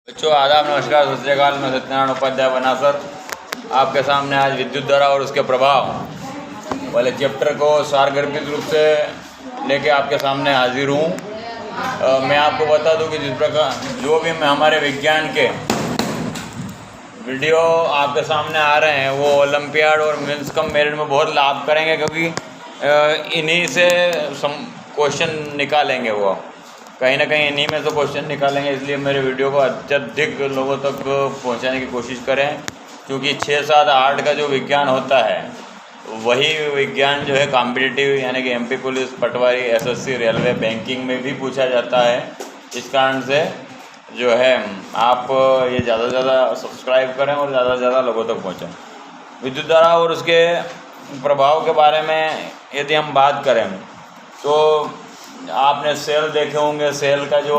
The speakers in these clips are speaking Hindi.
बच्चों आदाब, नमस्कार, सत श्री अकाल। मैं सत्यनारायण उपाध्याय बनासर आपके सामने आज विद्युत धारा और उसके प्रभाव वाले चैप्टर को सारगर्भित रूप से लेके आपके सामने हाजिर हूँ। मैं आपको बता दूं कि जिस प्रकार जो भी हमारे विज्ञान के वीडियो आपके सामने आ रहे हैं वो ओलंपियाड और मेंस कम मेरिट में बहुत लाभ करेंगे, क्योंकि इन्हीं से क्वेश्चन निकालेंगे। वो कहीं ना कहीं इन्हीं में से क्वेश्चन निकालेंगे, इसलिए मेरे वीडियो को अत्यधिक लोगों तक पहुंचाने की कोशिश करें, क्योंकि 6, 7, 8 का जो विज्ञान होता है वही विज्ञान जो है कॉम्पिटिटिव यानी कि एमपी पुलिस, पटवारी, एसएससी, रेलवे, बैंकिंग में भी पूछा जाता है। इस कारण से जो है आप ये ज़्यादा से ज़्यादा सब्सक्राइब करें और ज़्यादा से ज़्यादा लोगों तक पहुँचाएँ। विद्युत धारा और उसके प्रभाव के बारे में यदि हम बात करें तो आपने सेल देखे होंगे। सेल का जो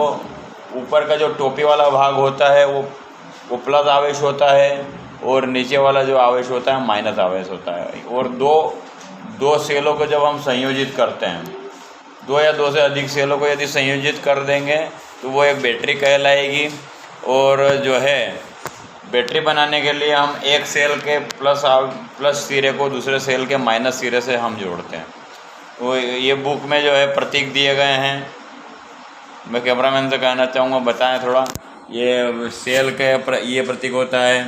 ऊपर का जो टोपी वाला भाग होता है वो प्लस आवेश होता है, और नीचे वाला जो आवेश होता है माइनस आवेश होता है। और दो सेलों को जब हम संयोजित करते हैं, 2 या 2 से अधिक सेलों को यदि संयोजित कर देंगे तो वो एक बैटरी कहलाएगी। और जो है बैटरी बनाने के लिए हम एक सेल के प्लस सिरे को दूसरे सेल के माइनस सिरे से हम जोड़ते हैं। वो ये बुक में जो है प्रतीक दिए गए हैं। मैं कैमरामैन से कहना चाहूँगा बताएं थोड़ा। ये सेल का ये प्रतीक होता है,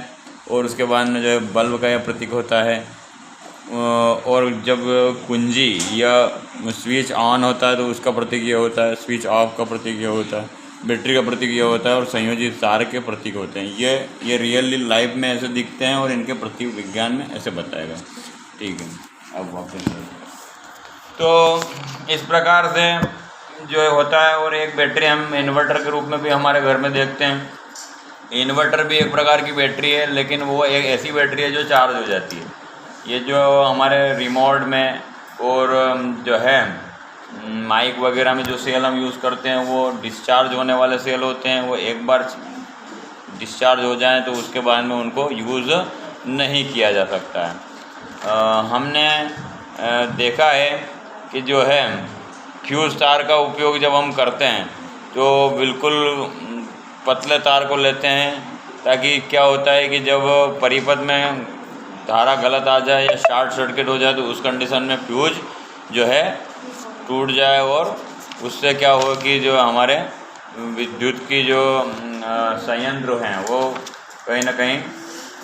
और उसके बाद में जो है बल्ब का यह प्रतीक होता है, और जब कुंजी या स्विच ऑन होता है तो उसका प्रतीक ये होता है, स्विच ऑफ का प्रतीक ये होता है, बैटरी का प्रतीक ये होता है, और संयोजित तार के प्रतीक होते हैं। ये रियली लाइफ में ऐसे दिखते हैं और इनके प्रतीक विज्ञान में ऐसे बताएगा। ठीक है, अब वापस तो इस प्रकार से जो होता है। और एक बैटरी हम इन्वर्टर के रूप में भी हमारे घर में देखते हैं। इन्वर्टर भी एक प्रकार की बैटरी है, लेकिन वो एक ऐसी बैटरी है जो चार्ज हो जाती है। ये जो हमारे रिमोट में और जो है माइक वगैरह में जो सेल हम यूज़ करते हैं वो डिस्चार्ज होने वाले सेल होते हैं। वो एक बार डिस्चार्ज हो जाएं तो उसके बाद में उनको यूज़ नहीं किया जा सकता है। हमने देखा है कि जो है फ्यूज़ तार का उपयोग जब हम करते हैं तो बिल्कुल पतले तार को लेते हैं, ताकि क्या होता है कि जब परिपथ में धारा गलत आ जाए या शॉर्ट सर्किट हो जाए तो उस कंडीशन में फ्यूज जो है टूट जाए, और उससे क्या हो कि जो हमारे विद्युत की जो संयंत्र हैं वो कहीं ना कहीं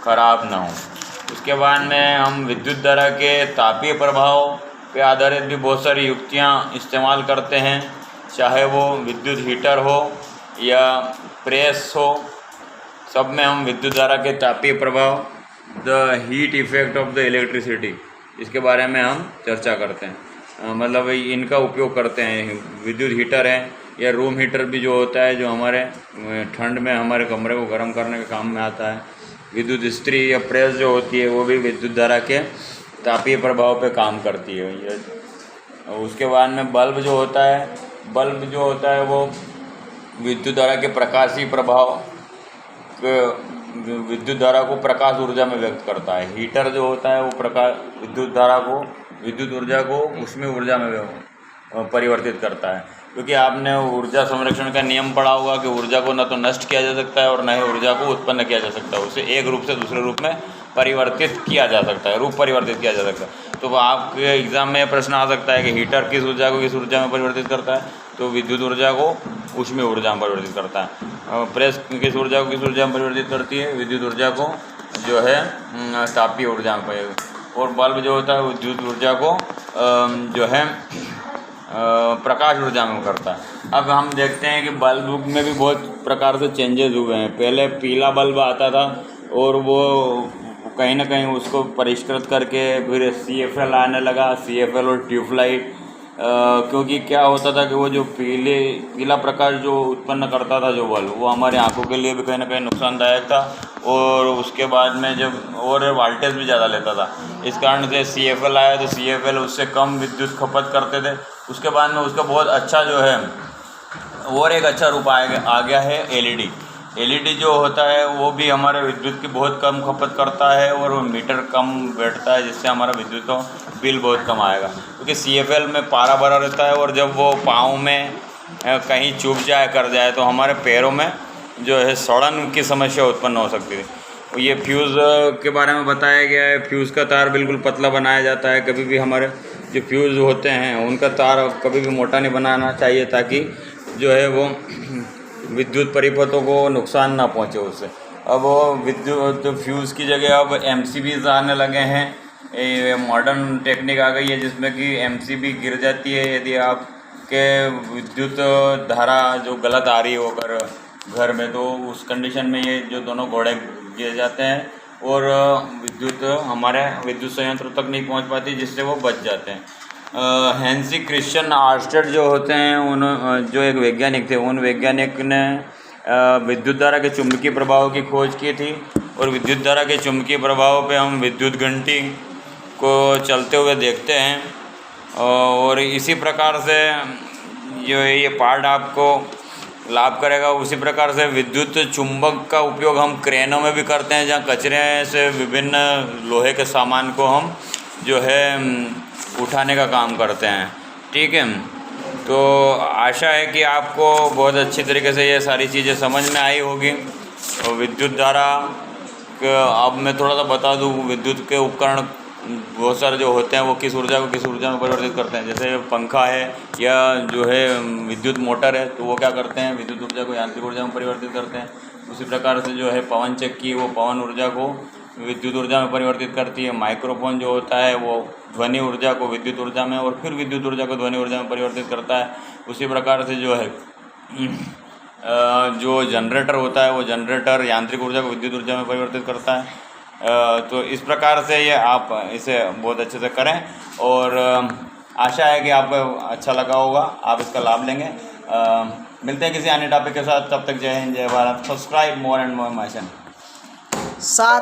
ख़राब ना हो। उसके बाद में हम विद्युत धारा के तापीय प्रभाव पे आधारित भी बहुत सारी युक्तियाँ इस्तेमाल करते हैं, चाहे वो विद्युत हीटर हो या प्रेस हो। सब में हम विद्युत धारा के तापीय प्रभाव, the heat effect of the electricity, इसके बारे में हम चर्चा करते हैं। मतलब इनका उपयोग करते हैं। विद्युत हीटर है या रूम हीटर भी जो होता है, जो हमारे ठंड में हमारे कमरे को गर्म करने के काम में आता है। विद्युत इस्त्री या प्रेस जो होती है वो भी विद्युत धारा के तापीय प्रभाव पे काम करती है। उसके बाद में बल्ब जो होता है वो विद्युत धारा के प्रकाशीय प्रभाव विद्युत धारा को प्रकाश ऊर्जा में व्यक्त करता है। हीटर जो होता है वो विद्युत ऊर्जा को ऊष्मीय ऊर्जा में परिवर्तित करता है। क्योंकि आपने ऊर्जा संरक्षण का नियम पढ़ा होगा कि ऊर्जा को न तो नष्ट किया जा सकता है और न ही ऊर्जा को उत्पन्न किया जा सकता है। उसे एक रूप से दूसरे रूप में परिवर्तित किया जा सकता है, रूप परिवर्तित किया जा सकता है। तो आपके एग्ज़ाम में प्रश्न आ सकता है कि हीटर किस ऊर्जा को किस ऊर्जा में परिवर्तित करता है, तो विद्युत ऊर्जा को ऊष्मीय ऊर्जा में परिवर्तित करता है। प्रेस किस ऊर्जा को किस ऊर्जा में परिवर्तित करती है, विद्युत ऊर्जा को जो है तापीय ऊर्जा में परिवर्तित। और बल्ब जो होता है विद्युत ऊर्जा को जो है प्रकाश ऊर्जा में करता है। अब हम देखते हैं कि बल्ब में भी बहुत प्रकार से चेंजेस हुए हैं। पहले पीला बल्ब आता था और वो कहीं ना कहीं उसको परिष्कृत करके फिर CFL आने लगा, CFL और ट्यूबलाइट। क्योंकि क्या होता था कि वो जो पीला प्रकाश जो उत्पन्न करता था जो बल्ब, वो हमारे आंखों के लिए भी कहीं ना कहीं नुकसानदायक था, और उसके बाद में जब और वोल्टेज भी ज़्यादा लेता था। इस कारण से CFL आया तो CFL उससे कम विद्युत खपत करते थे। उसके बाद में उसका बहुत अच्छा जो है और एक अच्छा रूप आ गया है LED जो होता है वो भी हमारे विद्युत की बहुत कम खपत करता है, और वो मीटर कम बैठता है, जिससे हमारा विद्युत का बिल बहुत कम आएगा। क्योंकि CFL में पारा भरा रहता है, और जब वो पाँव में कहीं चुभ जाए कर जाए तो हमारे पैरों में जो है सड़न की समस्या उत्पन्न हो सकती थी। ये फ्यूज़ के बारे में बताया गया है। फ्यूज़ का तार बिल्कुल पतला बनाया जाता है। कभी भी हमारे जो फ्यूज़ होते हैं उनका तार कभी भी मोटा नहीं बनाना चाहिए, ताकि जो है वो विद्युत परिपथों को नुकसान ना पहुंचे उससे। अब वो विद्युत फ्यूज़ की जगह अब MCBs आने लगे हैं। ये मॉडर्न टेक्निक आ गई है जिसमें कि MCB गिर जाती है यदि आपके विद्युत धारा जो गलत आ रही हो घर में, तो उस कंडीशन में ये जो दोनों घोड़े गिर जाते हैं और विद्युत हमारे विद्युत संयंत्र तक नहीं पहुंच पाती, जिससे वो बच जाते हैं। हेंसी क्रिश्चियन आर्स्टेड जो होते हैं, उन जो एक वैज्ञानिक थे, उन वैज्ञानिक ने विद्युत धारा के चुंबकीय प्रभाव की खोज की थी। और विद्युत धारा के चुंबकीय प्रभाव पे हम विद्युत घंटी को चलते हुए देखते हैं। और इसी प्रकार से जो ये पार्ट आपको लाभ करेगा। उसी प्रकार से विद्युत चुंबक का उपयोग हम क्रेनों में भी करते हैं, जहाँ कचरे से विभिन्न लोहे के सामान को हम जो है उठाने का काम करते हैं। ठीक है, तो आशा है कि आपको बहुत अच्छी तरीके से ये सारी चीज़ें समझ में आई होगी। और विद्युत धारा अब मैं थोड़ा सा बता दूँ, विद्युत के उपकरण बहुत सारे जो होते हैं वो किस ऊर्जा को किस ऊर्जा में परिवर्तित करते हैं। जैसे पंखा है या जो है विद्युत मोटर है, तो वो क्या करते हैं, विद्युत ऊर्जा को यांत्रिक ऊर्जा में परिवर्तित करते हैं। उसी प्रकार से जो है पवन चक्की, वो पवन ऊर्जा को विद्युत ऊर्जा में परिवर्तित करती है। माइक्रोफोन जो होता है वो ध्वनि ऊर्जा को विद्युत ऊर्जा में, और फिर विद्युत ऊर्जा को ध्वनि ऊर्जा में परिवर्तित करता है। उसी प्रकार से जो है जो जनरेटर होता है, वो जनरेटर यांत्रिक ऊर्जा को विद्युत ऊर्जा में परिवर्तित करता है। तो इस प्रकार से ये आप इसे बहुत अच्छे से करें, और आशा है कि आपको अच्छा लगा होगा, आप इसका लाभ लेंगे। मिलते हैं किसी अन्य टॉपिक के साथ, तब तक जय हिंद, जय Bharat. Subscribe more and more my channel.